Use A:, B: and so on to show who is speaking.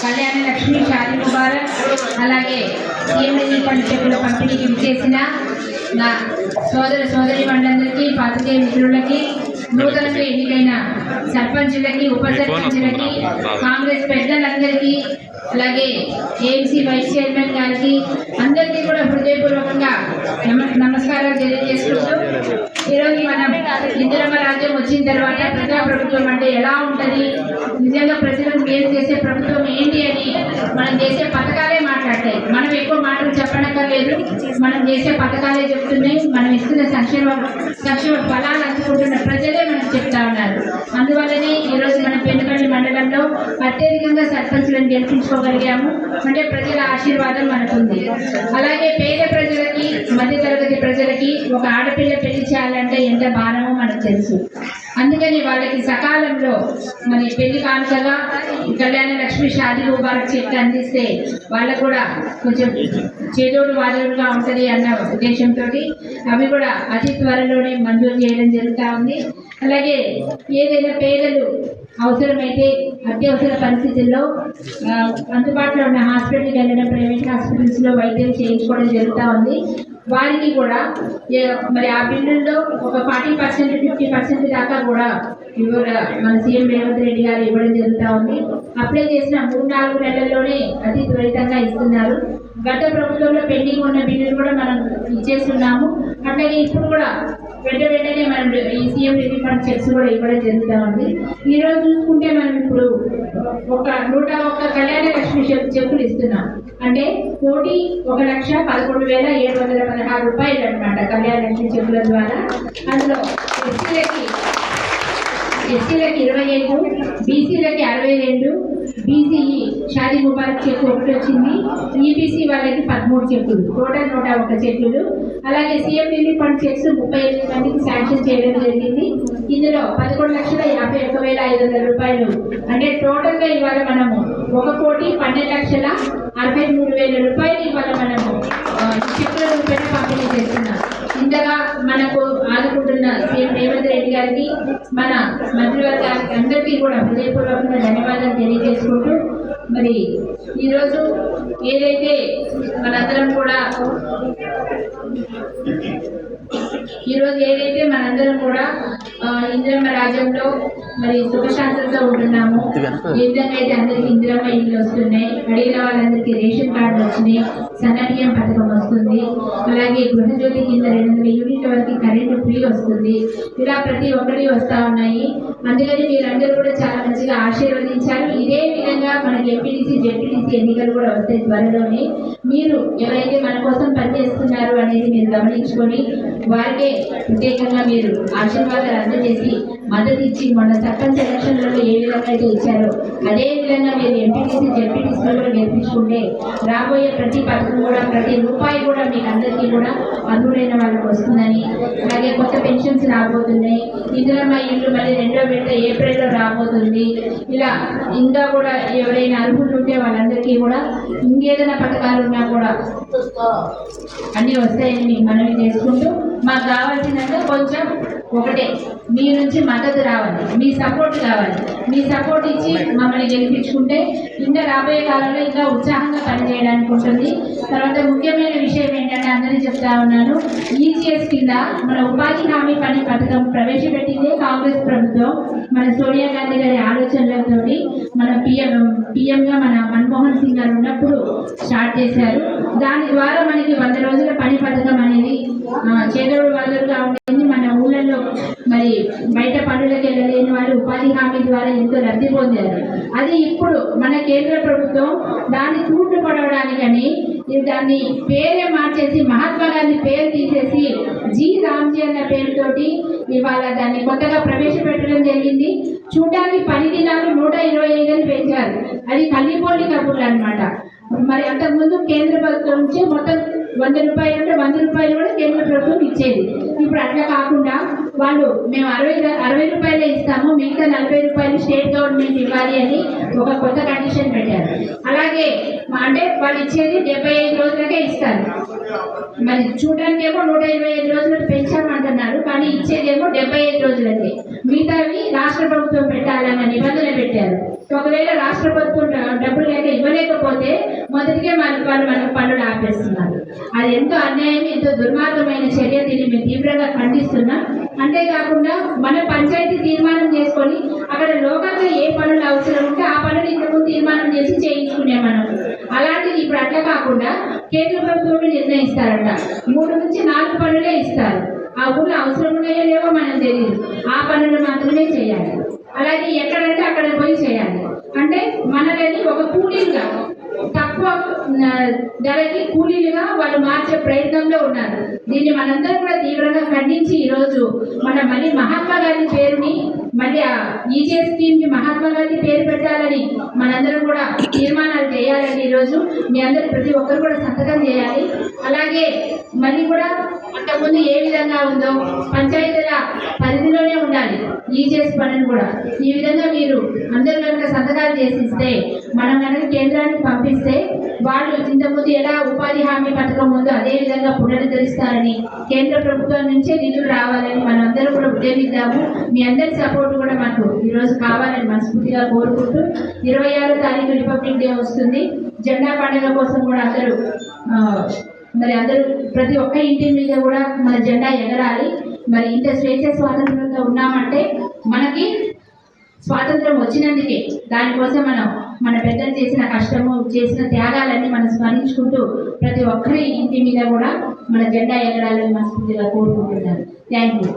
A: కళ్యాణ లక్ష్మి షాదీ ముబారక్ అలాగే CM relief fund చెక్కుల పంపిణీకి విచ్చేసిన నా సోదరి మండలందరికీ పాత్రికేయ మిత్రులకి నూతనంగా ఎన్నికైన సర్పంచులకి ఉప సర్పంచులకి కాంగ్రెస్ పెద్దలందరికీ అలాగే ఏఎంసీ వైస్ చైర్మన్ గారికి అందరికీ కూడా హృదయపూర్వకంగా నమస్కారాలు తెలియజేసుకుంటూ ఈరోజు మనం ఇందిరమ్మ రాజ్యం వచ్చిన తర్వాత ప్రజాప్రభుత్వం అంటే ఎలా ఉంటుంది, నిజంగా ప్రజలకు మేలు చేసే ప్రభుత్వం ఏంటి అని మనం చేసే పథకాలే మాట్లాడతాయి. మనం ఎక్కువ మాటలు చెప్పనక్కర్లేదు, మనం చేసే పథకాలే చెప్తున్నాయి. మనం ఇస్తున్న సంక్షేమ ఫలాలు అందుకుంటున్న ప్రజలే మనకు చెప్తా ఉన్నారు. అందువల్లనే ఈరోజు మన పెనుగండి మండలంలో అత్యధికంగా సర్పంచులను గెలిపించుకోగలిగాము. అంటే ప్రజల ఆశీర్వాదం మనకుంది. అలాగే పేద ప్రజలకి, మధ్యతరగతి ప్రజలకి ఒక ఆడపిల్ల పెళ్లి చేయాలంటే ఎంత భారమో మనకు తెలుసు. అందుకని వాళ్ళకి సకాలంలో మరి పెళ్లి కానుకగా కళ్యాణ లక్ష్మి షాదీ ముబారక్ చెక్ అందిస్తే వాళ్ళకు కూడా కొంచెం చేదోడు వాదోడుగా ఉంటుంది అన్న ఉద్దేశంతో అవి కూడా అతి త్వరలోనే మంజూరు చేయడం జరుగుతూ ఉంది. అలాగే ఏదైనా పేదలు అవసరమైతే అత్యవసర పరిస్థితుల్లో అందుబాటులో ఉన్న హాస్పిటల్కి వెళ్ళడం, ప్రైవేట్ హాస్పిటల్స్లో వైద్యం చేయించుకోవడం జరుగుతూ ఉంది. వారికి కూడా మరి ఆ బిల్లుల్లో ఒక 40% 50% దాకా కూడా మన సీఎం రేవంత్ రెడ్డి గారు ఇవ్వడం జరుగుతూ ఉంది. అప్లై చేసిన 3-4 నెలల్లోనే అతి త్వరితంగా ఇస్తున్నారు. గత ప్రభుత్వంలో పెండింగ్ ఉన్న బిల్లులు కూడా మనం ఇచ్చేస్తున్నాము. అట్లాగే ఇప్పుడు కూడా వెంటనే మనం ఈ సీఎం రిలీఫ్ ఫండ్ చెక్స్ కూడా ఇవ్వడం జరుగుతూ ఉంది. ఈరోజు చూసుకుంటే మనం ఇప్పుడు ఒక 101 కళ్యాణ లక్ష్మి చెక్కులు ఇస్తున్నాం. అంటే 1,11,716 రూపాయలు అనమాట కళ్యాణ లక్ష్మి చెక్కుల ద్వారా. అందులో ఎస్సీలకి 25, బీసీలకి 62, బీసీఈ షాదీ ముబారక్ చెక్కు ఒకటి వచ్చింది. ఈబీసీ వాళ్ళకి 13 చెక్కులు, టోటల్ 101 చెక్కులు. అలాగే సీఎం రిలీఫ్ ఫండ్ చెక్స్ 38 మందికి శాంక్షన్ చేయడం జరిగింది. ఇందులో 11,51,500 రూపాయలు. అంటే టోటల్గా ఇవాళ మనము 1,12,63,000 రూపాయలు ఇవాళ మనము చెక్కుల రూపాయలు పంపిణీ చేస్తున్నాం. ఇంతగా మనకు ఆదుకుంటున్న సీఎం రేవంత్ రెడ్డి గారికి, మన మంత్రివర్గానికి అందరికీ కూడా హృదయపూర్వకంగా ధన్యవాదాలు తెలియజేసుకుంటూ మరి ఈరోజు ఏదైతే మనందరం కూడా ఇందిరమ్మ రాజ్యంలో మరి సుఖశాంతంతో ఉంటున్నాము. ఏ విధంగా అయితే అందరికీ ఇందిరమ్మ ఇల్లు వస్తున్నాయి, అడిగిన వాళ్ళందరికీ రేషన్ కార్డులు వచ్చినాయి, సన్నబియ్యం పథకం వస్తుంది, అలాగే గృహజ్యోతి కింద 200 యూనిట్ల వరకు కరెంటు ఫ్రీ వస్తుంది. ఇలా ప్రతి ఒక్కటి వస్తూ ఉన్నాయి. అందుకని మీరందరూ కూడా చాలా మంచిగా ఆశీర్వదించారు. ఇదే విధంగా మనకి ఎంపీటీసీ జెడ్పీటీసీ ఎన్నికలు కూడా వస్తాయి త్వరలోనే. మీరు ఎవరైతే మన కోసం పనిచేస్తున్నారు అనేది మీరు గమనించుకొని వారికే ప్రత్యేకంగా మీరు ఆశీర్వాదాలు అందజేసి మద్దతు ఇచ్చి మన సర్పంచ్ ఎలక్షన్లలో ఏ విధంగా అయితే ఇచ్చారో అదే విధంగా మీరు ఎంపీటీసీ జెడ్పీటీసీలో కూడా గెలిపించుకుంటే రాబోయే ప్రతి పథకం కూడా, ప్రతి రూపాయి కూడా మీకు అందరికీ కూడా అర్హులైన వాళ్ళకి వస్తుందని, అలాగే కొత్త పెన్షన్స్ రాబోతున్నాయి. ఇందిరమ్మ ఇల్లు మళ్ళీ 2వ విడత ఏప్రిల్లో రాబోతుంది. ఇలా ఇంకా కూడా ఎవరైనా అర్హులు ఉంటే వాళ్ళందరికీ కూడా ఇంకేదైనా పథకాలు ఉన్నా కూడా అన్నీ వస్తాయని మీకు మనవి చేసుకుంటూ, మాకు కావాల్సిందంటే కొంచెం ఒకటే, మీ నుంచి మద్దతు రావాలి, మీ సపోర్ట్ కావాలి. మీ సపోర్ట్ ఇచ్చి మమ్మల్ని గెలిపించుకుంటే ఇంకా రాబోయే కాలంలో ఇంకా ఉత్సాహంగా పనిచేయడానికి ఉంటుంది. తర్వాత ముఖ్యమైన విషయం ఏంటంటే అందరినీ చెప్తా ఉన్నాను, ఈజీఎస్ కింద మన ఉపాధి హామీ పని పథకం ప్రవేశపెట్టిందే కాంగ్రెస్ ప్రభుత్వం. మన సోనియా గాంధీ గారి ఆలోచనలతో మన పిఎంగా మన మన్మోహన్ సింగ్ గారు ఉన్నప్పుడు స్టార్ట్ చేశారు. దాని ద్వారా మనకి 100 రోజుల పని పథకం అనేది చేదోడు వాదోడుగా ఉండేది. మన ఊళ్ళల్లో మరి బయట పనులకు వెళ్ళలేని వాళ్ళు ఉపాధి హామీ ద్వారా ఎంతో లబ్ధి పొందారు. అది ఇప్పుడు మన కేంద్ర ప్రభుత్వం దాన్ని తూట్లు పడవడానికని దాన్ని పేరే మార్చేసి మహాత్మా గాంధీ పేరు తీసేసి జీ రామ్జీ అన్న పేరుతోటి ఇవాళ దాన్ని కొత్తగా ప్రవేశపెట్టడం జరిగింది. చూడడానికి 10 దినాలు 125 పెంచారు. అది కల్లిపోలి కబుర్లు అనమాట. మరి అంతకుముందు కేంద్ర ప్రభుత్వం నుంచి మొత్తం 100 రూపాయలు అంటే 100 రూపాయలు కూడా కేంద్ర ప్రభుత్వం ఇచ్చేది. ఇప్పుడు అట్లా కాకుండా వాళ్ళు మేము 60 రూపాయలే ఇస్తాము, మిగతా 40 రూపాయలు స్టేట్ గవర్నమెంట్ ఇవ్వాలి అని ఒక కొత్త కండిషన్ పెట్టారు. అలాగే అంటే వాళ్ళు ఇచ్చేది 75 రోజులకే ఇస్తారు. మరి చూడడానికేమో 125 రోజులకు పెంచామంటున్నారు, కానీ ఇచ్చేదేమో 75 రోజులకే. మిగతావి రాష్ట్ర ప్రభుత్వం పెట్టాలన్న నిబంధన పెట్టారు. ఒకవేళ రాష్ట్ర ప్రభుత్వం డబ్బులు లేక ఇవ్వలేకపోతే మొదటికే వాళ్ళు మనకు పనులు ఆపేస్తున్నారు. అది ఎంతో అన్యాయం, ఎంతో దుర్మార్గమైన చర్య. దీన్ని మేము తీవ్రంగా ఖండిస్తున్నాం. అంతేకాకుండా మన పంచాయతీ తీర్మానం చేసుకొని అక్కడ లోకల్గా ఏ పనులు అవసరం ఉంటే ఆ పనులు ఇంతకుముందు తీర్మానం చేసి చేయించుకునే మనం. అలాంటిది ఇప్పుడు అట్లా కాకుండా కేంద్ర ప్రభుత్వం నిర్ణయిస్తారట, 3 నుంచి 4 పనులే ఇస్తారు. ఆ ఊళ్ళో అవసరం ఉన్నాయో లేవో మనకు తెలియదు, ఆ పనులు మాత్రమే చేయాలి. అలాగే ఎక్కడంటే అక్కడ పోయి చేయాలి. అంటే మనలని ఒక కూలీలుగా, తక్కువ ధరకి కూలీలుగా వాళ్ళు మార్చే ప్రయత్నంలో ఉన్నారు. దీన్ని మనందరం కూడా తీవ్రంగా ఖండించి ఈరోజు మళ్ళీ మహాత్మా గాంధీ పేరుని, మళ్ళీ ఈజే స్కీమ్ కి మహాత్మా గాంధీ పేరు పెట్టాలని మనందరం కూడా తీర్మానాలు చేయాలని ఈరోజు మీ అందరూ ప్రతి ఒక్కరు కూడా సంతకం చేయాలి. అలాగే మళ్ళీ కూడా అంతకుముందు ఏ విధంగా ఉందో పంచాయతీల పరిధిలోనే ఉండాలి ఈజేస్ పనులు కూడా. ఈ విధంగా మీరు అందరూ కనుక సంతకాలు చేసిస్తే, మనం కనుక కేంద్రానికి పంపిస్తే వాళ్ళు ఇంతకుముందు ఎలా ఉపాధి హామీ పథకం ఉందో అదే విధంగా పునరుద్ధరిస్తారని, కేంద్ర ప్రభుత్వం నుంచే నిధులు రావాలని మనం అందరూ కూడా ఉద్యమిద్దాము. మీ అందరి సపోర్ట్ కూడా మాకు ఈరోజు కావాలని మనస్ఫూర్తిగా కోరుకుంటూ, 26వ తారీఖు రిపబ్లిక్ డే వస్తుంది. జెండా పండుగ కోసం కూడా అందరూ ప్రతి ఒక్క ఇంటి మీద కూడా మన జెండా ఎగరాలి. మరి ఇంత స్వేచ్ఛ స్వాతంత్రంగా ఉన్నామంటే మనకి స్వాతంత్రం వచ్చినందుకే. దానికోసం మన పెద్దలు చేసిన కష్టము, చేసిన త్యాగాలన్నీ మనం స్మరించుకుంటూ ప్రతి ఒక్కరి ఇంటి మీద కూడా మన జెండా ఎగరాలని మనస్ఫూర్తిగా కోరుకుంటున్నాను. Thank you.